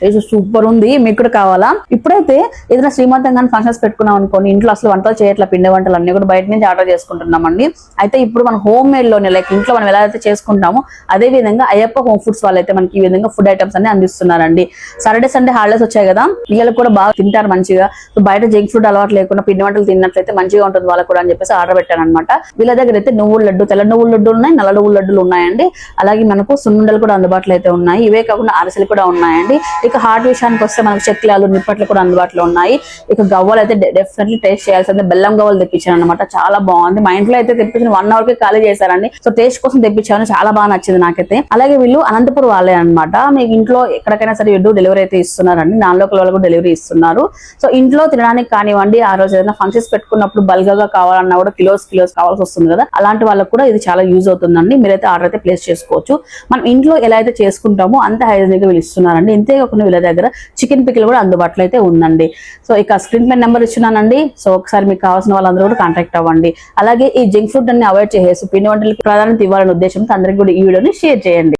Taste super ఉంది. మీకు కూడా కావాలా? ఇప్పుడైతే ఏదైనా శ్రీమంతం కానీ ఫంక్షన్స్ పెట్టుకున్నాం అనుకోండి, ఇంట్లో అసలు వంటలు చేయట్లా, పిండి వంటలు అన్ని కూడా బయట నుంచి ఆర్డర్ చేసుకుంటున్నామండి. అయితే ఇప్పుడు మనం హోమ్ మేడ్ లోనే లైక్ ఇంట్లో మనం ఎలా అయితే చేసుకుంటామో అదే విధంగా అయ్యప్ప హోమ్ ఫుడ్స్ వాళ్ళు అయితే మనకి ఈ విధంగా ఫుడ్ ఐటమ్స్ అన్ని అందిస్తున్నారండి. సాటర్డే సండే హాలిడేస్ వచ్చాయి కదా, వీళ్ళకి కూడా బాగా తింటారు మంచిగా. సో బయట జంక్ ఫుడ్ అలవాటు లేకుండా పిండి వంటలు తిన్నట్లయితే మంచిగా ఉంటుంది వాళ్ళకు కూడా అని చెప్పేసి ఆర్డర్ పెట్టాను అనమాట. వీళ్ళ దగ్గర అయితే నువ్వుల లడ్డు, తెల్ల నువ్వుల లడ్డు ఉన్నాయి, నల్ల నువ్వుల లడ్డులు ఉన్నాయండి. అలాగే మనకు సున్నుండలు కూడా అందుబాటులో అయితే ఉన్నాయి. ఇవే కాకుండా అరిసెలు కూడా ఉన్నాయండి. ఇక హాట్ విషయానికి వస్తే మనకు చెక్లాలు, నిప్పట్లు కూడా అందుబాటులో ఉన్నాయి. ఇక గవ్వలు అయితే డెఫినెట్లీ టేస్ట్ చేయాల్సిందే. బెల్లం గవ్వలు తెప్పించాను అనమాట, చాలా బాగుంది. మా ఇంట్లో అయితే తెప్పించిన 1 hour కి ఖాళీ చేశారండి. సో టేస్ట్ కోసం తెప్పించాను, చాలా బాగా నచ్చింది నాకైతే. అలాగే వీళ్ళు అనంతపురం వాళ్ళే అనమాట. మీకు ఇంట్లో ఎక్కడికైనా సరే డెలివరీ అయితే ఇస్తున్నారండి. నాన్ లోకల్ వాళ్ళు కూడా డెలివరీ ఇస్తున్నారు. సో ఇంట్లో తినడానికి కానివ్వండి, ఆ రోజు ఏదైనా ఫంక్షన్స్ పెట్టుకున్నప్పుడు బల్గా కావాలన్నా కూడా కిలోస్ కావాల్సి వస్తుంది కదా, అలాంటి వాళ్ళకి కూడా ఇది చాలా యూజ్ అవుతుందండి. మీరైతే ఆర్డర్ అయితే ప్లేస్ చేసుకోవచ్చు. మనం ఇంట్లో ఎలా అయితే చేసుకుంటామో అంత హైజీనిక్ గా వీళ్ళు ఇస్తున్నారండి. ఇంతేకాకుండా వీళ్ళ దగ్గర చికెన్ పికిల్ కూడా అందుబాటులో అయితే ఉందండి. సో ఇక స్క్రీన్ పై నెంబర్ ఇచ్చున్నానండి. సో ఒకసారి మీకు కావాల్సిన వాళ్ళందరూ కూడా కాంటాక్ట్ అవ్వండి. అలాగే ఈ జంక్ ఫుడ్ అన్ని అవాయిడ్ చేసేసి పిండి వంటలకి ప్రాధాన్యత ఇవ్వాలనే ఉద్దేశంతో అందరికీ కూడా ఈ వీడియోని షేర్ చేయండి.